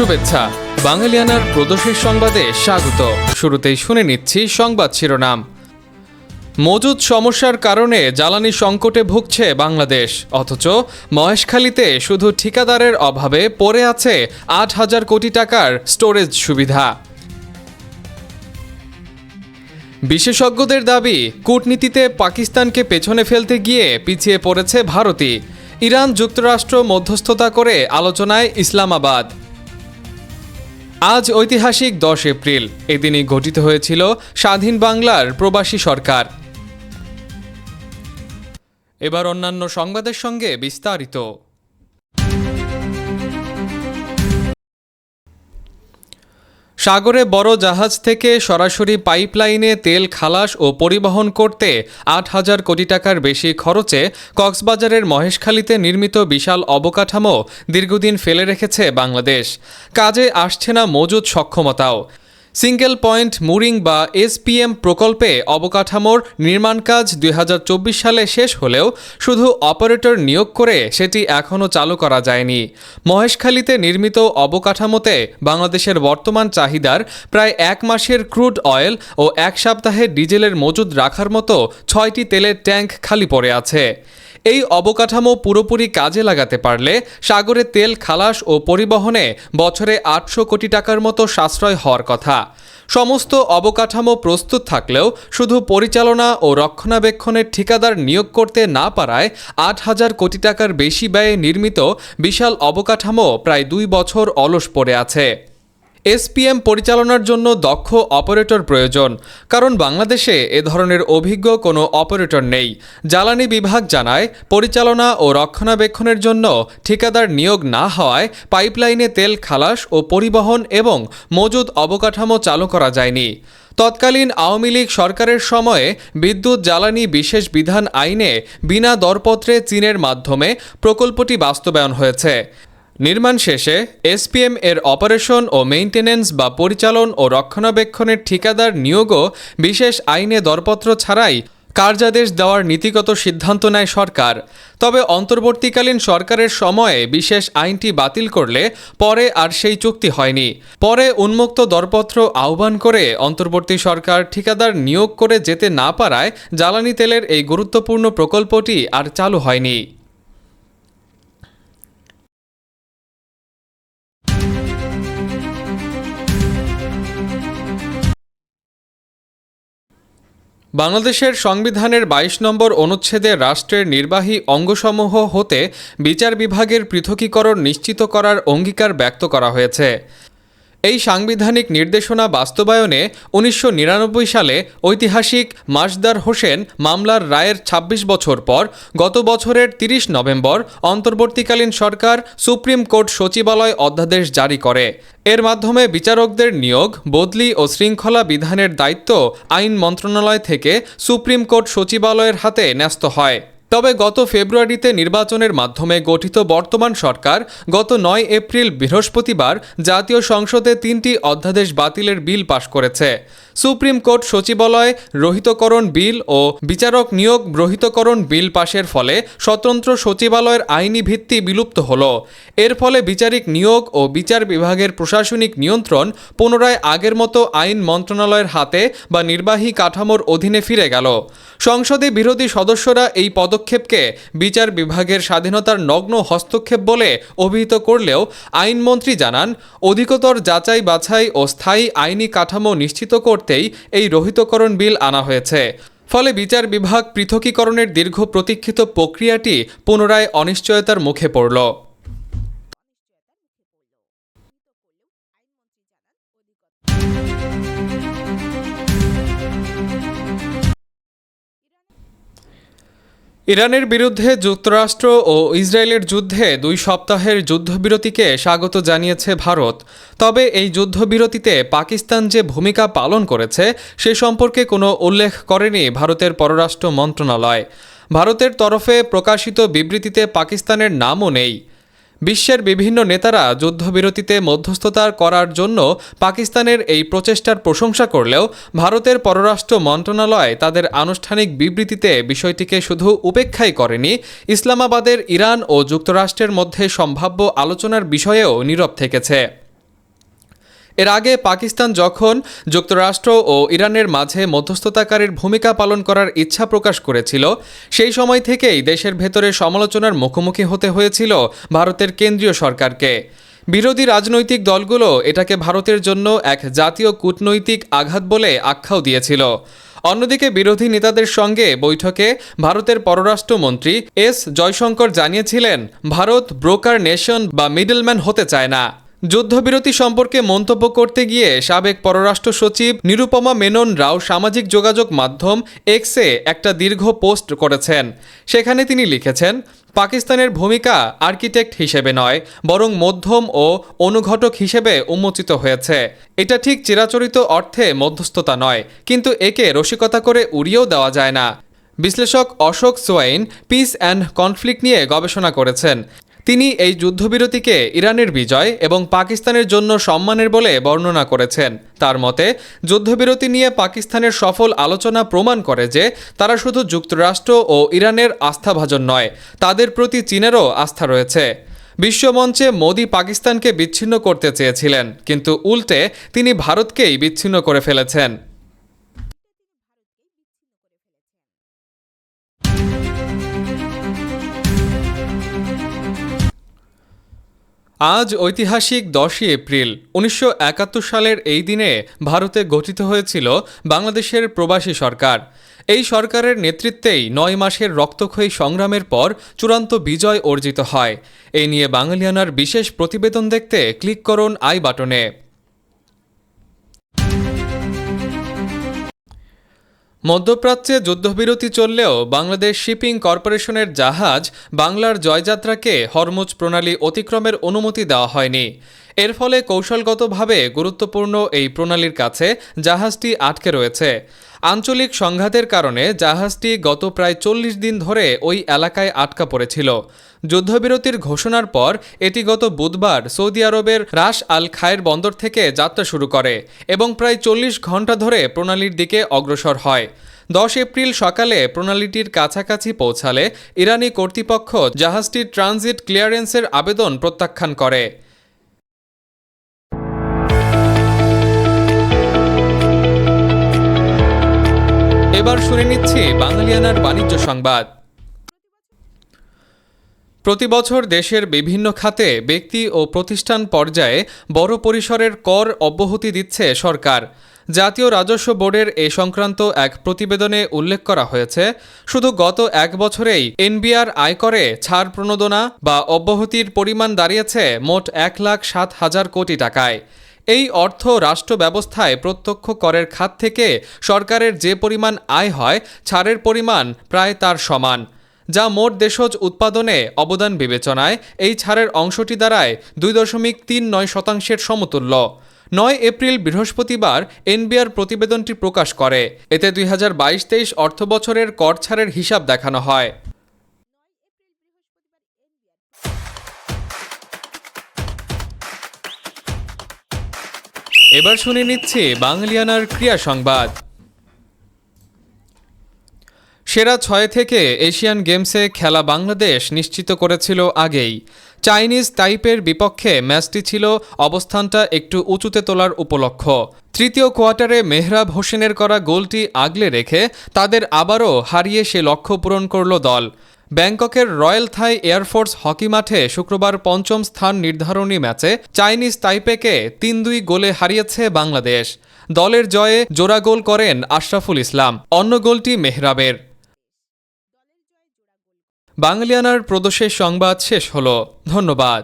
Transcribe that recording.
শুভেচ্ছা বাঙালিয়ানার প্রদোষের সংবাদে স্বাগত। শুরুতেই শুনে নিচ্ছি সংবাদ শিরোনাম। মজুদ সমস্যার কারণে জ্বালানি সংকটে ভুগছে বাংলাদেশ, অথচ মহেশখালীতে শুধু ঠিকাদারের অভাবে পড়ে আছে ৮,০০০ কোটি টাকার স্টোরেজ সুবিধা। বিশেষজ্ঞদের দাবি, কূটনীতিতে পাকিস্তানকে পেছনে ফেলতে গিয়ে পিছিয়ে পড়েছে ভারতই। ইরান যুক্তরাষ্ট্র মধ্যস্থতা করে আলোচনায় ইসলামাবাদ। আজ ঐতিহাসিক 10 এপ্রিল। এদিনই গঠিত হয়েছিল স্বাধীন বাংলার প্রবাসী সরকার। এবার অন্যান্য সংবাদের সঙ্গে বিস্তারিত। সাগরে বড় জাহাজ থেকে সরাসরি পাইপলাইনে তেল খালাস ও পরিবহন করতে ৮,০০০ কোটি টাকার বেশি খরচে কক্সবাজারের মহেশখালীতে নির্মিত বিশাল অবকাঠামো দীর্ঘদিন ফেলে রেখেছে বাংলাদেশ। কাজে আসছে না মজুদ সক্ষমতাও। সিঙ্গেল পয়েন্ট মুরিং বা এসপিএম প্রকল্পে অবকাঠামোর নির্মাণ কাজ ২০২৪ সালে শেষ হলেও শুধু অপারেটর নিয়োগ করে সেটি এখনও চালু করা যায়নি। মহেশখালীতে নির্মিত অবকাঠামোতে বাংলাদেশের বর্তমান চাহিদার প্রায় ১ মাসের ক্রুড অয়েল ও ১ সপ্তাহের ডিজেলের মজুদ রাখার মতো ৬টি তেলের ট্যাঙ্ক খালি পড়ে আছে। এই অবকাঠামো পুরোপুরি কাজে লাগাতে পারলে সাগরে তেল খালাস ও পরিবহনে বছরে ৮০০ কোটি টাকার মতো সাশ্রয় হওয়ার কথা। সমস্ত অবকাঠামো প্রস্তুত থাকলেও শুধু পরিচালনা ও রক্ষণাবেক্ষণের ঠিকাদার নিয়োগ করতে না পারায় ৮,০০০ কোটি টাকার বেশি ব্যয়ে নির্মিত বিশাল অবকাঠামো প্রায় ২ বছর অলস পড়ে আছে। এসপিএম পরিচালনার জন্য দক্ষ অপারেটর প্রয়োজন, কারণ বাংলাদেশে এ ধরনের অভিজ্ঞ কোনো অপারেটর নেই। জ্বালানি বিভাগ জানায়, পরিচালনা ও রক্ষণাবেক্ষণের জন্য ঠিকাদার নিয়োগ না হওয়ায় পাইপলাইনে তেল খালাস ও পরিবহন এবং মজুদ অবকাঠামো চালু করা যায়নি। তৎকালীন আওয়ামী লীগ সরকারের সময়ে বিদ্যুৎ জ্বালানি বিশেষ বিধান আইনে বিনা দরপত্রে চীনের মাধ্যমে প্রকল্পটি বাস্তবায়ন হয়েছে। নির্মাণ শেষে এসপিএম এর অপারেশন ও মেইনটেনেন্স বা পরিচালন ও রক্ষণাবেক্ষণের ঠিকাদার নিয়োগও বিশেষ আইনে দরপত্র ছাড়াই কার্যাদেশ দেওয়ার নীতিগত সিদ্ধান্ত নেয় সরকার। তবে অন্তর্বর্তীকালীন সরকারের সময়ে বিশেষ আইনটি বাতিল করলে পরে আর সেই চুক্তি হয়নি। পরে উন্মুক্ত দরপত্র আহ্বান করে অন্তর্বর্তী সরকার ঠিকাদার নিয়োগ করে যেতে না পারায় জ্বালানি তেলের এই গুরুত্বপূর্ণ প্রকল্পটি আর চালু হয়নি। বাংলাদেশের সংবিধানের ২২ নম্বর অনুচ্ছেদে রাষ্ট্রের নির্বাহী অঙ্গসমূহ হতে বিচার বিভাগের পৃথকীকরণ নিশ্চিত করার অঙ্গীকার ব্যক্ত করা হয়েছে। এই সাংবিধানিক নির্দেশনা বাস্তবায়নে ১৯৯৯ সালে ঐতিহাসিক মাসদার হোসেন মামলার রায়ের ২৬ বছর পর গত বছরের ৩০ নভেম্বর অন্তর্বর্তীকালীন সরকার সুপ্রিম কোর্ট সচিবালয় অধ্যাদেশ জারি করে। এর মাধ্যমে বিচারকদের নিয়োগ, বদলি ও শৃঙ্খলা বিধানের দায়িত্ব আইন মন্ত্রণালয় থেকে সুপ্রিম কোর্ট সচিবালয়ের হাতে ন্যস্ত হয়। তবে গত ফেব্রুয়ারিতে নির্বাচনের মাধ্যমে গঠিত বর্তমান সরকার গত ৯ এপ্রিল বৃহস্পতিবার জাতীয় সংসদে ৩টি অধ্যাদেশ বাতিলের বিল পাশ করেছে। সুপ্রিম কোর্ট সচিবালয় রহিতকরণ বিল ও বিচারক নিয়োগ রহিতকরণ বিল পাশের ফলে স্বতন্ত্র সচিবালয়ের আইনি ভিত্তি বিলুপ্ত হল। এর ফলে বিচারিক নিয়োগ ও বিচার বিভাগের প্রশাসনিক নিয়ন্ত্রণ পুনরায় আগের মতো আইন মন্ত্রণালয়ের হাতে বা নির্বাহী কাঠামোর অধীনে ফিরে গেল। সংসদে বিরোধী সদস্যরা এই পদক্ষেপকে বিচার বিভাগের স্বাধীনতার নগ্ন হস্তক্ষেপ বলে অভিহিত করলেও আইনমন্ত্রী জানান, অধিকতর যাচাই বাছাই ও স্থায়ী আইনি কাঠামো নিশ্চিত করতেই এই রহিতকরণ বিল আনা হয়েছে। ফলে বিচার বিভাগ পৃথকীকরণের দীর্ঘ প্রতীক্ষিত প্রক্রিয়াটি পুনরায় অনিশ্চয়তার মুখে পড়ল। ইরানের বিরুদ্ধে যুক্তরাষ্ট্র ও ইসরায়েলের যুদ্ধে ২ সপ্তাহের যুদ্ধবিরতিকে স্বাগত জানিয়েছে ভারত। তবে এই যুদ্ধবিরতিতে পাকিস্তান যে ভূমিকা পালন করেছে সে সম্পর্কে কোনো উল্লেখ করেনি ভারতের পররাষ্ট্র মন্ত্রণালয়। ভারতের তরফে প্রকাশিত বিবৃতিতে পাকিস্তানের নামও নেই। বিশ্বের বিভিন্ন নেতারা যুদ্ধবিরতিতে মধ্যস্থতা করার জন্য পাকিস্তানের এই প্রচেষ্টার প্রশংসা করলেও ভারতের পররাষ্ট্র মন্ত্রণালয় তাদের আনুষ্ঠানিক বিবৃতিতে বিষয়টিকে শুধু উপেক্ষাই করেনি, ইসলামাবাদের ইরান ও যুক্তরাষ্ট্রের মধ্যে সম্ভাব্য আলোচনার বিষয়েও নীরব থেকেছে। এর আগে পাকিস্তান যখন যুক্তরাষ্ট্র ও ইরানের মাঝে মধ্যস্থতাকারীর ভূমিকা পালন করার ইচ্ছা প্রকাশ করেছিল, সেই সময় থেকেই দেশের ভেতরে সমালোচনার মুখোমুখি হতে হয়েছিল ভারতের কেন্দ্রীয় সরকারকে। বিরোধী রাজনৈতিক দলগুলো এটাকে ভারতের জন্য এক জাতীয় কূটনৈতিক আঘাত বলে আখ্যাও দিয়েছিল। অন্যদিকে বিরোধী নেতাদের সঙ্গে বৈঠকে ভারতের পররাষ্ট্রমন্ত্রী এস জয়শঙ্কর জানিয়েছিলেন, ভারত ব্রোকার নেশন বা মিডলম্যান হতে চায় না। যুদ্ধবিরতি সম্পর্কে মন্তব্য করতে গিয়ে সাবেক পররাষ্ট্র সচিব নিরুপমা মেনন রাও সামাজিক যোগাযোগ মাধ্যম এক্সে একটা দীর্ঘ পোস্ট করেছেন। সেখানে তিনি লিখেছেন, পাকিস্তানের ভূমিকা আর্কিটেক্ট হিসেবে নয়, বরং মধ্যম ও অনুঘটক হিসেবে উন্মোচিত হয়েছে। এটা ঠিক চিরাচরিত অর্থে মধ্যস্থতা নয়, কিন্তু একে রসিকতা করে উড়িয়েও দেওয়া যায় না। বিশ্লেষক Ashok Swain peace and conflict নিয়ে গবেষণা করেছেন। তিনি এই যুদ্ধবিরতিকে ইরানের বিজয় এবং পাকিস্তানের জন্য সম্মানের বলে বর্ণনা করেছেন। তার মতে, যুদ্ধবিরতি নিয়ে পাকিস্তানের সফল আলোচনা প্রমাণ করে যে তারা শুধু যুক্তরাষ্ট্র ও ইরানের আস্থাভাজন নয়, তাদের প্রতি চীনেরও আস্থা রয়েছে। বিশ্বমঞ্চে মোদি পাকিস্তানকে বিচ্ছিন্ন করতে চেয়েছিলেন, কিন্তু উল্টে তিনি ভারতকেই বিচ্ছিন্ন করে ফেলেছেন। আজ ঐতিহাসিক 10ই এপ্রিল। 1971 সালের এই দিনে ভারতে গঠিত হয়েছিল বাংলাদেশের প্রবাসী সরকার। এই সরকারের নেতৃত্বেই 9 মাসের রক্তক্ষয়ী সংগ্রামের পর চূড়ান্ত বিজয় অর্জিত হয়। এই নিয়ে বাঙালিয়ানার বিশেষ প্রতিবেদন দেখতে ক্লিক করুন আই বাটনে। মধ্যপ্রাচ্যে যুদ্ধবিরতি চললেও বাংলাদেশ শিপিং কর্পোরেশনের জাহাজ বাংলার জয়যাত্রাকে হরমুজ প্রণালী অতিক্রমের অনুমতি দেওয়া হয়নি। এর ফলে কৌশলগতভাবে গুরুত্বপূর্ণ এই প্রণালীর কাছে জাহাজটি আটকে রয়েছে। আঞ্চলিক সংঘাতের কারণে জাহাজটি গত প্রায় 40 দিন ধরে ওই এলাকায় আটকা পড়েছিল। যুদ্ধবিরতির ঘোষণার পর এটি গত বুধবার সৌদি আরবের রাস আল খায়ের বন্দর থেকে যাত্রা শুরু করে এবং প্রায় 40 ঘন্টা ধরে প্রণালীর দিকে অগ্রসর হয়। 10 এপ্রিল সকালে প্রণালীটির কাছাকাছি পৌঁছালে ইরানি কর্তৃপক্ষ জাহাজটির ট্রানজিট ক্লিয়ারেন্সের আবেদন প্রত্যাখ্যান করে। এবার শুনে নিচ্ছি বাঙালিয়ানার বাণিজ্য সংবাদ। প্রতিবছর দেশের বিভিন্ন খাতে ব্যক্তি ও প্রতিষ্ঠান পর্যায়ে বড় পরিসরের কর অব্যাহতি দিচ্ছে সরকার। জাতীয় রাজস্ব বোর্ডের এ সংক্রান্ত এক প্রতিবেদনে উল্লেখ করা হয়েছে, শুধু গত 1 বছরেই এনবিআর আয়করে ছাড় প্রণোদনা বা অব্যাহতির পরিমাণ দাঁড়িয়েছে মোট 1,07,000 কোটি টাকায়। এই অর্থ রাষ্ট্র ব্যবস্থায় প্রত্যক্ষ করের খাত থেকে সরকারের যে পরিমাণ আয় হয়, ছাড়ের পরিমাণ প্রায় তার সমান, যা মোট দেশজ উৎপাদনে অবদান বিবেচনায় এই ছাড়ের অংশটি দাঁড়ায় 2.39% সমতুল্য। 9 এপ্রিল বৃহস্পতিবার এনবিআর প্রতিবেদনটি প্রকাশ করে। এতে 2022-23 অর্থবছরের কর ছাড়ের হিসাব দেখানো হয়। এবার শুনে নিচ্ছি বাঙালিয়ানার ক্রীড়া সংবাদ। সেরা 6 থেকে এশিয়ান গেমসে খেলা বাংলাদেশ নিশ্চিত করেছিল আগেই। চাইনিজ তাইপের বিপক্ষে ম্যাচটি ছিল অবস্থানটা একটু উঁচুতে তোলার উপলক্ষ। তৃতীয় কোয়ার্টারে মেহরাব হোসেনের করা গোলটি আগলে রেখে তাদের আবারও হারিয়ে সে লক্ষ্য পূরণ করল দল। ব্যাংককের রয়্যাল থাই এয়ারফোর্স হকি মাঠে শুক্রবার 5ম স্থান নির্ধারণী ম্যাচে চাইনিজ তাইপেকে 3-2 গোলে হারিয়েছে বাংলাদেশ। দলের জয়ে জোড়া গোল করেন আশরাফুল ইসলাম, অন্য গোলটি মেহরাবের। বাঙালিয়ানার প্রদোষের সংবাদ শেষ হলো। ধন্যবাদ।